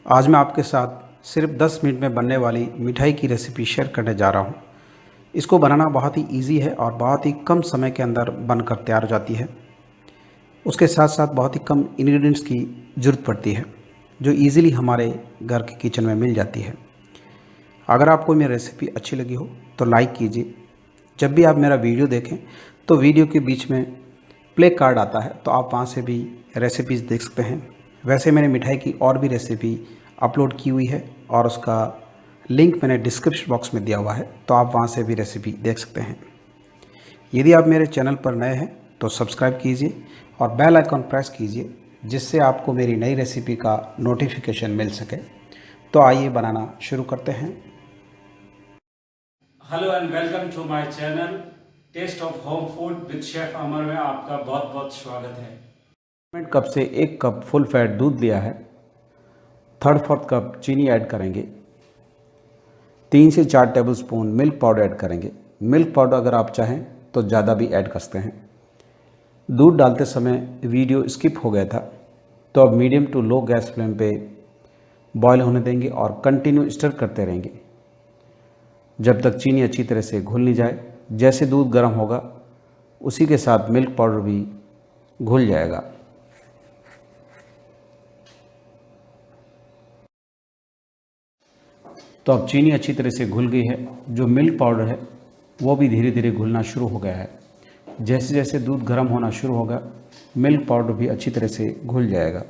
आज मैं आपके साथ सिर्फ 10 मिनट में बनने वाली मिठाई की रेसिपी शेयर करने जा रहा हूँ। इसको बनाना बहुत ही इजी है और बहुत ही कम समय के अंदर बनकर तैयार हो जाती है। उसके साथ साथ बहुत ही कम इंग्रेडिएंट्स की ज़रूरत पड़ती है जो इजीली हमारे घर के किचन में मिल जाती है। अगर आपको मेरी रेसिपी अच्छी लगी हो तो लाइक कीजिए। जब भी आप मेरा वीडियो देखें तो वीडियो के बीच में प्ले कार्ड आता है तो आप वहाँ से भी रेसिपीज़ देख सकते हैं। वैसे मैंने मिठाई की और भी रेसिपी अपलोड की हुई है और उसका लिंक मैंने डिस्क्रिप्शन बॉक्स में दिया हुआ है, तो आप वहाँ से भी रेसिपी देख सकते हैं। यदि आप मेरे चैनल पर नए हैं तो सब्सक्राइब कीजिए और बेल आइकॉन प्रेस कीजिए जिससे आपको मेरी नई रेसिपी का नोटिफिकेशन मिल सके। तो आइए बनाना शुरू करते हैं। Hello and welcome to my channel taste of home food with chef Amar में आपका बहुत बहुत स्वागत है। कप से 1 कप फुल फैट दूध लिया है। 3/4 कप चीनी ऐड करेंगे। 3 से 4 टेबलस्पून मिल्क पाउडर ऐड करेंगे। मिल्क पाउडर अगर आप चाहें तो ज़्यादा भी ऐड कर सकते हैं। दूध डालते समय वीडियो स्किप हो गया था, तो अब medium to low gas flame पे बॉईल होने देंगे और कंटिन्यू स्टर करते रहेंगे जब तक चीनी अच्छी तरह से घुल नहीं जाए। जैसे दूध गर्म होगा उसी के साथ मिल्क पाउडर भी घुल जाएगा। तो अब चीनी अच्छी तरह से घुल गई है। जो मिल्क पाउडर है वो भी धीरे धीरे घुलना शुरू हो गया है। जैसे जैसे दूध गर्म होना शुरू होगा मिल्क पाउडर भी अच्छी तरह से घुल जाएगा।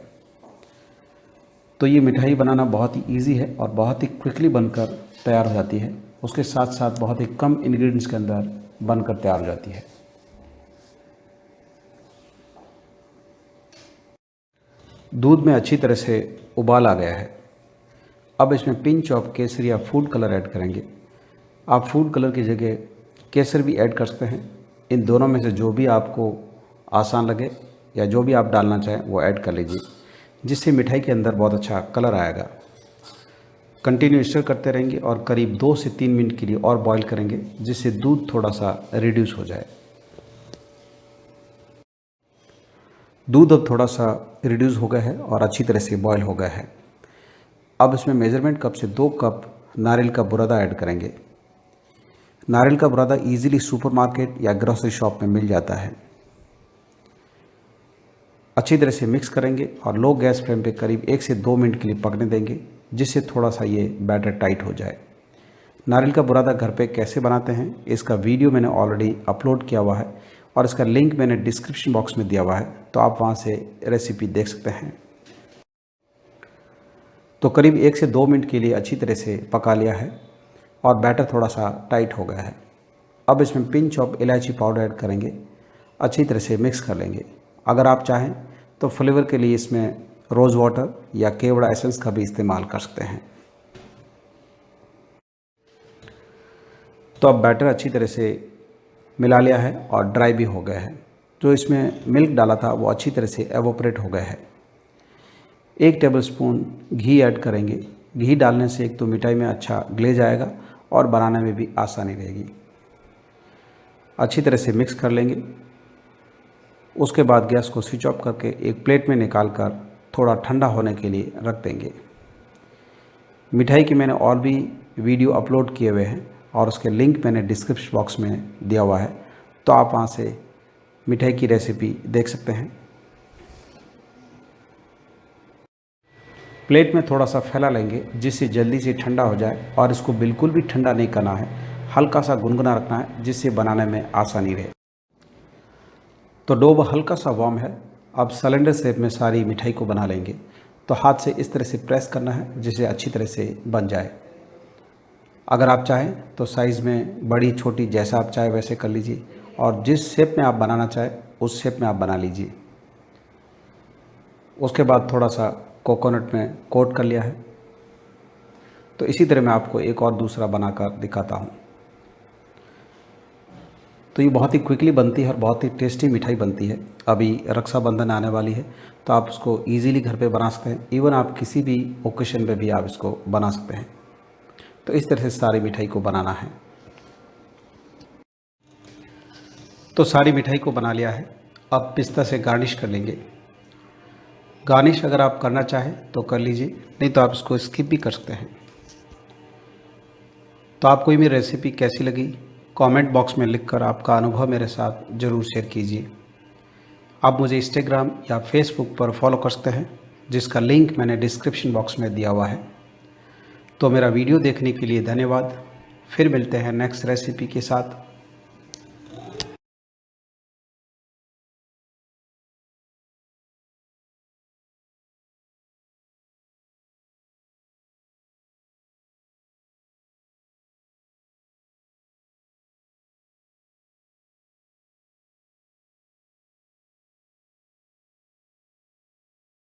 तो ये मिठाई बनाना बहुत ही इजी है और बहुत ही क्विकली बनकर तैयार हो जाती है। उसके साथ साथ बहुत ही कम इंग्रेडिएंट्स के अंदर बनकर तैयार हो जाती है। दूध में अच्छी तरह से उबाल आ गया है। अब इसमें पिंच ऑफ केसर या फूड कलर ऐड करेंगे। आप फूड कलर की जगह केसर भी ऐड कर सकते हैं। इन दोनों में से जो भी आपको आसान लगे या जो भी आप डालना चाहें वो ऐड कर लीजिए, जिससे मिठाई के अंदर बहुत अच्छा कलर आएगा। कंटिन्यू स्टर करते रहेंगे और करीब 2 से 3 मिनट के लिए और बॉईल करेंगे जिससे दूध थोड़ा सा रिड्यूस हो जाए। दूध अब थोड़ा सा रिड्यूस हो गया है और अच्छी तरह से बॉईल हो गया है। अब इसमें मेजरमेंट कप से 2 कप नारियल का बुरादा ऐड करेंगे। नारियल का बुरादा इजीली सुपरमार्केट या ग्रोसरी शॉप में मिल जाता है। अच्छी तरह से मिक्स करेंगे और लो गैस फ्लेम पे करीब 1 से 2 मिनट के लिए पकने देंगे जिससे थोड़ा सा ये बैटर टाइट हो जाए। नारियल का बुरादा घर पे कैसे बनाते हैं इसका वीडियो मैंने ऑलरेडी अपलोड किया हुआ है और इसका लिंक मैंने डिस्क्रिप्शन बॉक्स में दिया हुआ है, तो आप वहाँ से रेसिपी देख सकते हैं। तो करीब 1 से 2 मिनट के लिए अच्छी तरह से पका लिया है और बैटर थोड़ा सा टाइट हो गया है। अब इसमें पिंच ऑफ इलायची पाउडर ऐड करेंगे। अच्छी तरह से मिक्स कर लेंगे। अगर आप चाहें तो फ्लेवर के लिए इसमें रोज़ वाटर या केवड़ा एसेंस का भी इस्तेमाल कर सकते हैं। तो अब बैटर अच्छी तरह से मिला लिया है और ड्राई भी हो गया है। जो इसमें मिल्क डाला था वो अच्छी तरह से एवोपरेट हो गया है। 1 टेबलस्पून घी ऐड करेंगे। घी डालने से एक तो मिठाई में अच्छा ग्लेज आएगा और बनाने में भी आसानी रहेगी। अच्छी तरह से मिक्स कर लेंगे। उसके बाद गैस को स्विच ऑफ करके एक प्लेट में निकाल कर थोड़ा ठंडा होने के लिए रख देंगे। मिठाई की मैंने और भी वीडियो अपलोड किए हुए हैं और उसके लिंक मैंने डिस्क्रिप्शन बॉक्स में दिया हुआ है, तो आप वहाँ से मिठाई की रेसिपी देख सकते हैं। प्लेट में थोड़ा सा फैला लेंगे जिससे जल्दी से ठंडा हो जाए और इसको बिल्कुल भी ठंडा नहीं करना है, हल्का सा गुनगुना रखना है जिससे बनाने में आसानी रहे। तो डो हल्का सा वार्म है। अब सिलेंडर शेप में सारी मिठाई को बना लेंगे। तो हाथ से इस तरह से प्रेस करना है जिससे अच्छी तरह से बन जाए। अगर आप चाहें तो साइज़ में बड़ी छोटी जैसा आप चाहें वैसे कर लीजिए और जिस शेप में आप बनाना चाहें उस शेप में आप बना लीजिए। उसके बाद थोड़ा सा कोकोनट में कोट कर लिया है। तो इसी तरह मैं आपको एक और दूसरा बनाकर दिखाता हूँ। तो ये बहुत ही क्विकली बनती है और बहुत ही टेस्टी मिठाई बनती है। अभी रक्षाबंधन आने वाली है तो आप इसको इजीली घर पे बना सकते हैं। इवन आप किसी भी ओकेशन पे भी आप इसको बना सकते हैं। तो इस तरह से सारी मिठाई को बनाना है। तो सारी मिठाई को बना लिया है। अब पिस्ता से गार्निश कर लेंगे। गार्निश अगर आप करना चाहें तो कर लीजिए, नहीं तो आप इसको स्किप भी कर सकते हैं। तो आपको ये मेरी रेसिपी कैसी लगी कमेंट बॉक्स में लिखकर आपका अनुभव मेरे साथ ज़रूर शेयर कीजिए। आप मुझे इंस्टाग्राम या फेसबुक पर फॉलो कर सकते हैं, जिसका लिंक मैंने डिस्क्रिप्शन बॉक्स में दिया हुआ है। तो मेरा वीडियो देखने के लिए धन्यवाद। फिर मिलते हैं नेक्स्ट रेसिपी के साथ।